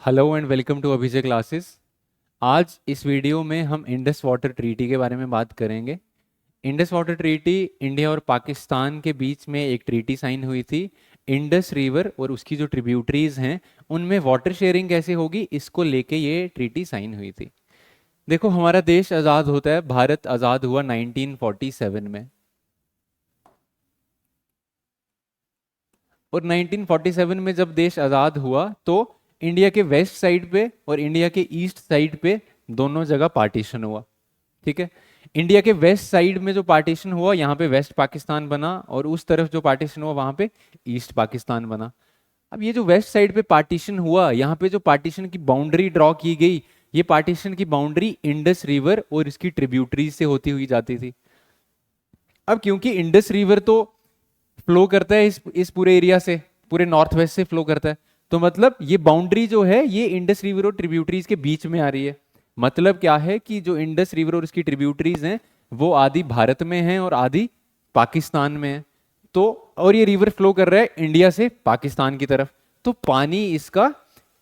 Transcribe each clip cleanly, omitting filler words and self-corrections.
Hello and welcome to Abhishek classes. आज इस video में हम इंडस वाटर ट्रीटी के बारे में बात करेंगे। इंडस वाटर ट्रीटी इंडिया और पाकिस्तान के बीच में एक ट्रीटी साइन हुई थी। इंडस रिवर और उसकी जो ट्रिब्यूटरीज हैं उनमें वाटर शेयरिंग कैसे होगी, इसको लेके ये ट्रीटी साइन हुई थी। देखो, हमारा देश आज़ाद होता है, भारत आज़ाद हुआ 1947 में। और 1947 में जब देश आज़ाद हुआ तो इंडिया के वेस्ट साइड पे और इंडिया के ईस्ट साइड पे दोनों जगह पार्टीशन हुआ। ठीक है। इंडिया के वेस्ट साइड में जो पार्टीशन हुआ, यहाँ पे वेस्ट पाकिस्तान बना, और उस तरफ जो पार्टीशन हुआ वहाँ पे ईस्ट पाकिस्तान बना। अब ये जो वेस्ट साइड पे पार्टीशन हुआ, यहाँ पे जो पार्टीशन की बाउंड्री ड्रॉ की गई, ये पार्टीशन की बाउंड्री इंडस रिवर और इसकी ट्रिब्यूटरीज से होती हुई जाती थी। अब क्योंकि इंडस रिवर तो फ्लो करता है इस पूरे एरिया से, पूरे नॉर्थ वेस्ट से फ्लो करता है, तो मतलब ये बाउंड्री जो है ये इंडस रिवर और ट्रिब्यूटरीज के बीच में आ रही है। मतलब क्या है कि जो इंडस रिवर और इसकी ट्रिब्यूटरीज हैं वो आधी भारत में हैं और आधी पाकिस्तान में है। तो और ये रिवर फ्लो कर रहा है इंडिया से पाकिस्तान की तरफ। तो पानी इसका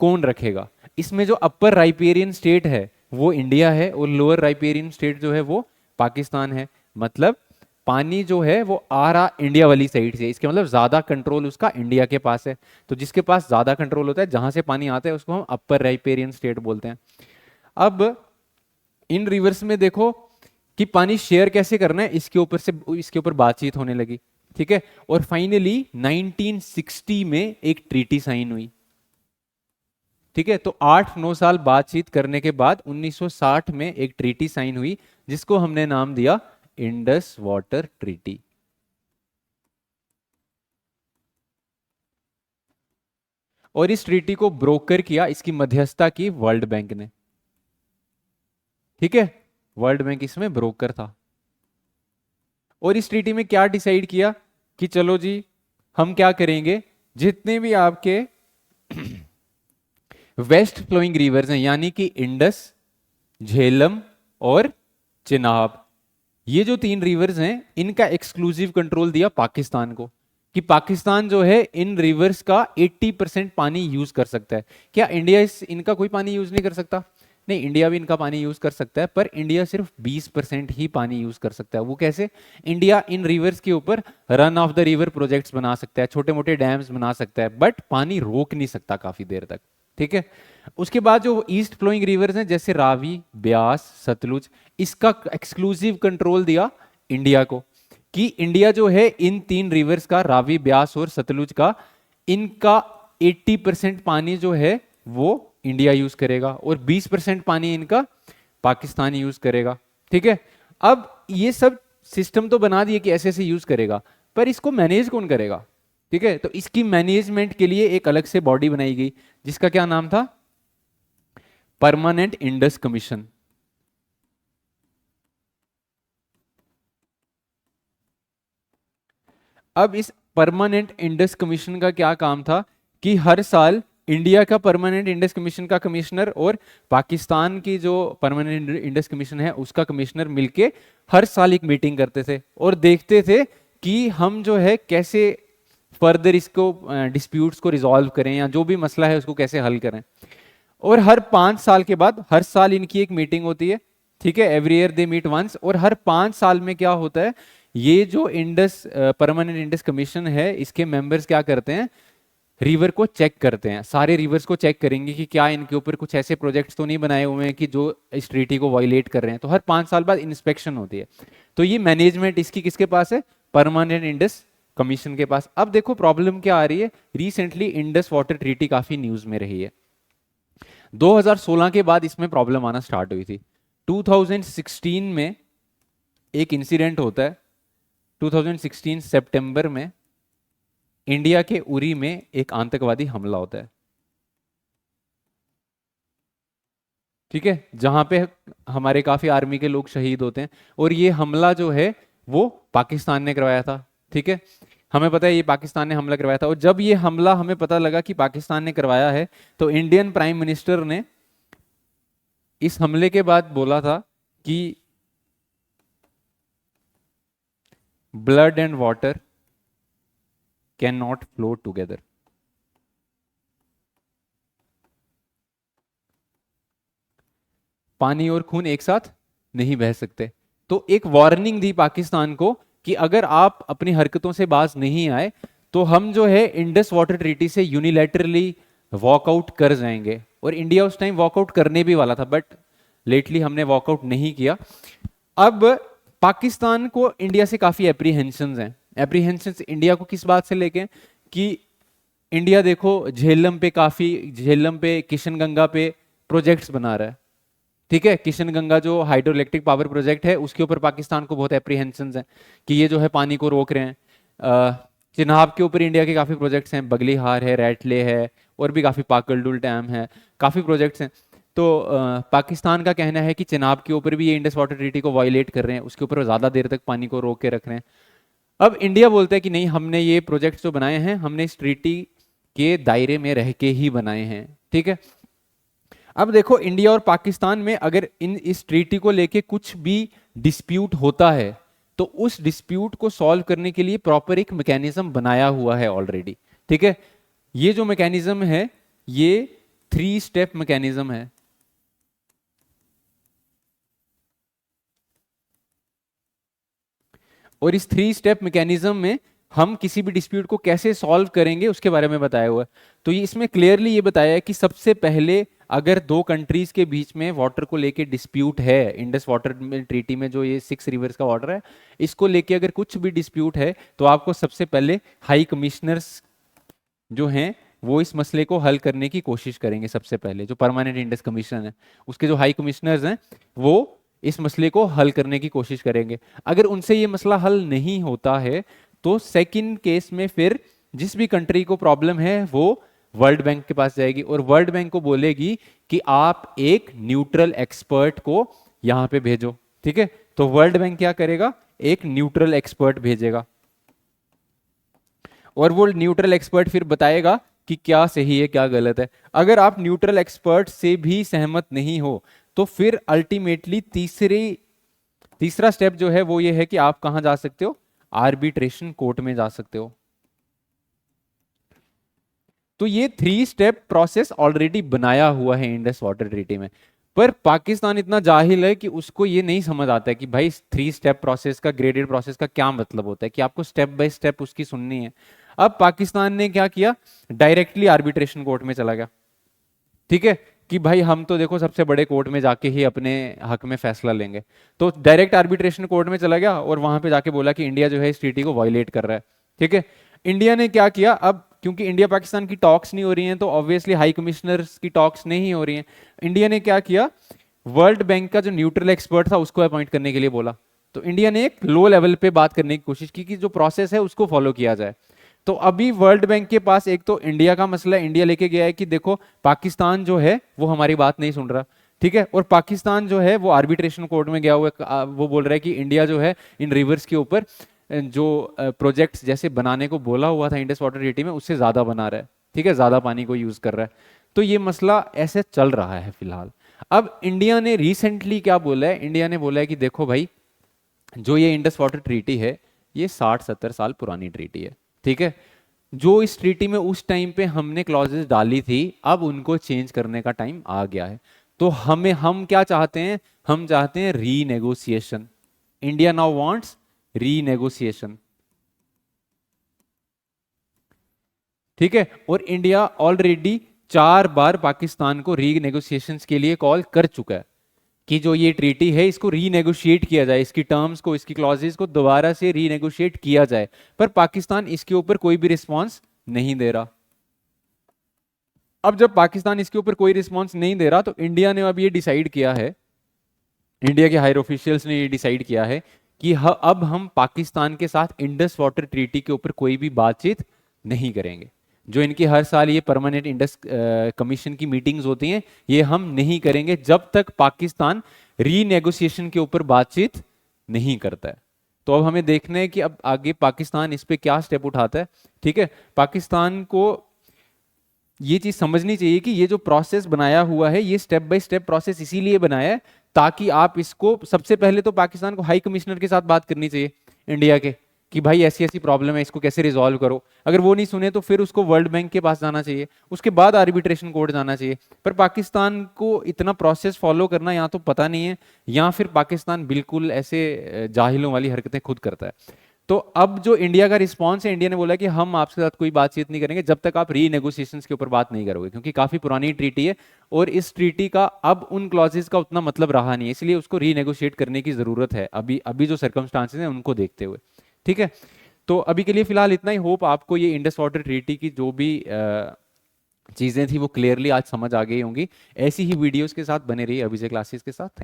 कौन रखेगा? इसमें जो अपर राइपेरियन स्टेट है वो इंडिया है और लोअर राइपेरियन स्टेट जो है वो पाकिस्तान है। मतलब पानी जो है वो आ रहा इंडिया वाली साइड से, इसके मतलब ज्यादा कंट्रोल उसका इंडिया के पास है। तो जिसके पास ज्यादा कंट्रोल होता है, जहां से पानी आता है, उसको हम अपर राइपेरियन स्टेट बोलते हैं। अब इन रिवर्स में देखो कि पानी शेयर कैसे करना है, इसके ऊपर बातचीत होने लगी। ठीक है। और फाइनली 1960 में एक ट्रीटी साइन हुई। ठीक है। तो 8-9 साल बातचीत करने के बाद 1960 में एक ट्रीटी साइन हुई, जिसको हमने नाम दिया इंडस वाटर ट्रीटी। और इस ट्रीटी को ब्रोकर किया, इसकी मध्यस्थता की वर्ल्ड बैंक ने। ठीक है। वर्ल्ड बैंक इसमें ब्रोकर था। और इस ट्रीटी में क्या डिसाइड किया कि चलो जी, हम क्या करेंगे, जितने भी आपके वेस्ट फ्लोइंग रिवर्स हैं, यानी कि इंडस, झेलम और चिनाब, ये जो 3 रिवर्स हैं इनका एक्सक्लूसिव कंट्रोल दिया पाकिस्तान को। कि पाकिस्तान जो है इन रिवर्स का 80% पानी यूज कर सकता है। क्या इंडिया इनका कोई पानी यूज नहीं कर सकता? नहीं, इंडिया भी इनका पानी यूज कर सकता है, पर इंडिया सिर्फ 20% ही पानी यूज कर सकता है। वो कैसे? इंडिया इन रिवर्स के ऊपर run of the river projects बना सकता है, छोटे मोटे डैम्स बना सकता है, बट पानी रोक नहीं सकता काफी देर तक। ठीक है। उसके बाद जो ईस्ट फ्लोइंग रिवर्स हैं जैसे रावी, ब्यास, सतलुज, इसका एक्सक्लूसिव कंट्रोल दिया इंडिया को। कि इंडिया जो है इन 3 रिवर्स का, रावी, ब्यास और सतलुज का, इनका 80% पानी जो है वो इंडिया यूज करेगा और 20% पानी इनका पाकिस्तान यूज करेगा। ठीक है। अब ये सब सिस्टम तो बना दिए कि ऐसे ऐसे यूज करेगा, पर इसको मैनेज कौन करेगा? ठीक है। तो इसकी मैनेजमेंट के लिए एक अलग से बॉडी बनाई गई, जिसका क्या नाम था? Permanent Indus commission. अब इस परमानेंट इंडस कमीशन का क्या काम था कि हर साल इंडिया का परमानेंट इंडस कमीशन का कमिश्नर और पाकिस्तान की जो परमानेंट इंडस कमीशन है उसका कमिश्नर मिलके हर साल एक मीटिंग करते थे और देखते थे कि हम जो है कैसे फर्दर इसको डिस्प्यूट्स को रिजॉल्व करें, या जो भी मसला है उसको कैसे हल करें। और हर 5 साल के बाद, हर साल इनकी एक मीटिंग होती है। ठीक है। Every year they meet once. और हर 5 साल में क्या होता है, ये जो इंडस परमानेंट इंडस कमीशन है, इसके मेंबर्स क्या करते हैं, रिवर को चेक करते हैं। सारे रिवर्स को चेक करेंगे कि क्या इनके ऊपर कुछ ऐसे प्रोजेक्ट्स तो नहीं बनाए हुए हैं कि जो इस ट्रीटी को वायलेट कर रहे हैं। तो हर 5 साल बाद इंस्पेक्शन होती है। तो ये मैनेजमेंट इसकी किसके पास है? परमानेंट इंडस कमीशन के पास। अब देखो प्रॉब्लम क्या आ रही है, रिसेंटली इंडस वाटर ट्रीटी काफी न्यूज में रही है। 2016 के बाद इसमें प्रॉब्लम आना स्टार्ट हुई थी। 2016 में एक इंसिडेंट होता है। 2016 सितंबर में इंडिया के उरी में एक आतंकवादी हमला होता है। ठीक है। जहां पे हमारे काफी आर्मी के लोग शहीद होते हैं। और ये हमला जो है वो पाकिस्तान ने करवाया था। ठीक है। हमें पता है ये पाकिस्तान ने हमला करवाया था। और जब ये हमला हमें पता लगा कि पाकिस्तान ने करवाया है, तो इंडियन प्राइम मिनिस्टर ने इस हमले के बाद बोला था कि blood and water can not flow together. पानी और खून एक साथ नहीं बह सकते। तो एक वार्निंग दी पाकिस्तान को कि अगर आप अपनी हरकतों से बाज नहीं आए तो हम जो है इंडस वाटर ट्रीटी से यूनिलैटरली वॉकआउट कर जाएंगे। और इंडिया उस टाइम वॉकआउट करने भी वाला था, बट लेटली हमने वॉकआउट नहीं किया। अब पाकिस्तान को इंडिया से काफी एप्रीहेंशंस हैं। एप्रीहेंशंस इंडिया को किस बात से लेके कि इंडिया देखो झेलम पे किशनगंगा पे प्रोजेक्ट्स बना रहा है, ठीक है। किशनगंगा जो हाइड्रो इलेक्ट्रिक पावर प्रोजेक्ट है उसके ऊपर पाकिस्तान को बहुत एप्रीहेंशंस हैं कि ये जो है पानी को रोक रहे हैं। चिनाब के ऊपर इंडिया के काफी प्रोजेक्ट्स हैं, बगलीहार है, रैटले है, और भी काफी पाकलडुल डैम है, काफी प्रोजेक्ट्स हैं। तो पाकिस्तान का कहना है कि चिनाब के ऊपर भी ये इंडस वाटर ट्रीटी को वायलेट कर रहे हैं, उसके ऊपर ज्यादा देर तक पानी को रोक के रख रहे हैं। अब इंडिया बोलता है कि नहीं, हमने ये प्रोजेक्ट्स जो बनाए हैं हमने इस ट्रीटी के दायरे में रह के ही बनाए हैं, ठीक है। अब देखो इंडिया और पाकिस्तान में अगर इस ट्रीटी को लेके कुछ भी डिस्प्यूट होता है तो उस डिस्प्यूट को सॉल्व करने के लिए प्रॉपर एक मैकेनिज्म बनाया हुआ है ऑलरेडी, ठीक है। ये जो मैकेनिज्म है ये 3 स्टेप मैकेनिज्म है। और इस 3 स्टेप मैकेनिज्म में हम किसी भी डिस्प्यूट को कैसे सॉल्व करेंगे उसके बारे में बताया हुआ है। तो ये इसमें क्लियरली ये बताया है कि सबसे पहले अगर 2 कंट्रीज के बीच में वाटर को लेके डिस्प्यूट है, इंडस वाटर ट्रीटी में जो ये 6 रिवर्स का वाटर है इसको लेके अगर कुछ भी डिस्प्यूट है तो आपको सबसे पहले हाई कमिश्नर्स जो हैं वो इस मसले को हल करने की कोशिश करेंगे। सबसे पहले जो परमानेंट इंडस कमीशन है उसके जो हाई कमिश्नर्स हैं वो इस मसले को हल करने की कोशिश करेंगे। अगर उनसे ये मसला हल नहीं होता है तो सेकंड केस में फिर जिस भी कंट्री को प्रॉब्लम है वो वर्ल्ड बैंक के पास जाएगी और वर्ल्ड बैंक को बोलेगी कि आप एक न्यूट्रल एक्सपर्ट को यहां पे भेजो, ठीक है। तो वर्ल्ड बैंक क्या करेगा, एक न्यूट्रल एक्सपर्ट भेजेगा और वो न्यूट्रल एक्सपर्ट फिर बताएगा कि क्या सही है क्या गलत है। अगर आप न्यूट्रल एक्सपर्ट से भी सहमत नहीं हो तो फिर अल्टीमेटली तीसरा स्टेप जो है वो ये है कि आप कहां जा सकते हो, आर्बिट्रेशन कोर्ट में जा सकते हो। तो ये 3 स्टेप प्रोसेस ऑलरेडी बनाया हुआ है इंडस वाटर ट्रीटी में। पर पाकिस्तान इतना जाहिल है कि उसको ये नहीं समझ आता है कि भाई 3 स्टेप प्रोसेस का, ग्रेडेड प्रोसेस का क्या मतलब होता है, कि आपको स्टेप बाय स्टेप उसकी सुननी है। अब पाकिस्तान ने क्या किया, डायरेक्टली आर्बिट्रेशन कोर्ट में चला गया, ठीक है, कि भाई हम तो देखो सबसे बड़े कोर्ट में जाके ही अपने हक में फैसला लेंगे। तो डायरेक्ट आर्बिट्रेशन कोर्ट में चला गया और वहां पे जाके बोला कि इंडिया जो है इस ट्रीटी को वायलेट कर रहा है, ठीक है। इंडिया ने क्या किया, अब क्योंकि इंडिया पाकिस्तान की टॉक्स नहीं हो रही हैं तो ऑब्वियसली हाई कमिश्नर्स की टॉक्स नहीं हो रही हैं, इंडिया ने क्या किया, वर्ल्ड बैंक का जो न्यूट्रल एक्सपर्ट था उसको अपॉइंट करने के लिए बोला। तो इंडिया ने एक लो लेवल पे बात करने की कोशिश की कि जो प्रोसेस है उसको फॉलो किया जाए। तो अभी वर्ल्ड बैंक के पास एक तो इंडिया का मसला इंडिया लेके गया है कि देखो पाकिस्तान जो है वो हमारी बात नहीं सुन रहा, ठीक है। और पाकिस्तान जो है वो आर्बिट्रेशन कोर्ट में गया हुआ है, वो बोल रहा है कि इंडिया जो है इन रिवर्स के ऊपर जो प्रोजेक्ट्स जैसे बनाने को बोला हुआ था इंडस वाटर ट्रीटी में उससे ज्यादा बना रहा है, ठीक है, ज्यादा पानी को यूज कर रहा है। तो ये मसला ऐसे चल रहा है फिलहाल। अब इंडिया ने रिसेंटली क्या बोला है, इंडिया ने बोला है कि देखो भाई जो ये इंडस वाटर ट्रीटी है ये 60-70 साल पुरानी ट्रीटी है, ठीक है। जो इस ट्रीटी में उस टाइम पे हमने क्लॉजेस डाली थी अब उनको चेंज करने का टाइम आ गया है। तो हम क्या चाहते हैं, हम चाहते हैं renegotiation. India now wants renegotiation, ठीक है। और इंडिया ऑलरेडी 4 बार पाकिस्तान को रीनेगोशिएशंस के लिए कॉल कर चुका है कि जो ये ट्रीटी है इसको रीनेगोशिएट किया जाए, इसकी टर्म्स को, इसकी क्लॉजेस को दोबारा से रीनेगोशिएट किया जाए। पर पाकिस्तान इसके ऊपर कोई भी रिस्पॉन्स नहीं दे रहा। अब जब पाकिस्तान इसके ऊपर कोई रिस्पॉन्स नहीं दे रहा तो इंडिया ने अब ये डिसाइड किया है, इंडिया के हायर ऑफिशियल्स ने ये डिसाइड किया है कि अब हम पाकिस्तान के साथ इंडस वाटर ट्रीटी के ऊपर कोई भी बातचीत नहीं करेंगे। जो इनकी हर साल ये परमानेंट इंडस कमीशन की मीटिंग्स होती हैं ये हम नहीं करेंगे जब तक पाकिस्तान रीनेगोशिएशन के ऊपर बातचीत नहीं करता है। तो अब हमें देखना है कि अब आगे पाकिस्तान इस पे क्या स्टेप उठाता है, ठीक है। पाकिस्तान को ये चीज समझनी चाहिए कि ये जो प्रोसेस बनाया हुआ है ये स्टेप बाय स्टेप प्रोसेस इसीलिए बनाया है ताकि आप इसको, सबसे पहले तो पाकिस्तान को हाई कमिश्नर के साथ बात करनी चाहिए इंडिया के कि भाई ऐसी ऐसी प्रॉब्लम है, इसको कैसे रिजॉल्व करो। अगर वो नहीं सुने तो फिर उसको वर्ल्ड बैंक के पास जाना चाहिए, उसके बाद आर्बिट्रेशन कोर्ट जाना चाहिए। पर पाकिस्तान को इतना प्रोसेस फॉलो करना या तो पता नहीं है, या फिर पाकिस्तान बिल्कुल ऐसे जाहिलों वाली हरकतें खुद करता है। तो अब जो इंडिया का रिस्पॉन्स है, इंडिया ने बोला कि हम आपके साथ कोई बातचीत नहीं करेंगे जब तक आप रीनेगोशिएशंस के ऊपर बात नहीं करोगे, क्योंकि काफी पुरानी ट्रीटी है और इस ट्रीटी का अब उन क्लॉजेस का उतना मतलब रहा नहीं है, इसलिए उसको रीनेगोशिएट करने की जरूरत है अभी अभी जो सर्कमस्टांसेस हैं उनको देखते हुए। ठीक है, तो अभी के लिए फिलहाल इतना ही। होप आपको ये इंडस वाटर ट्रीटी की जो भी चीजें थी वो क्लियरली आज समझ आ गई होंगी। ऐसी ही वीडियोस के साथ बने रहिए अभिजय क्लासेस के साथ।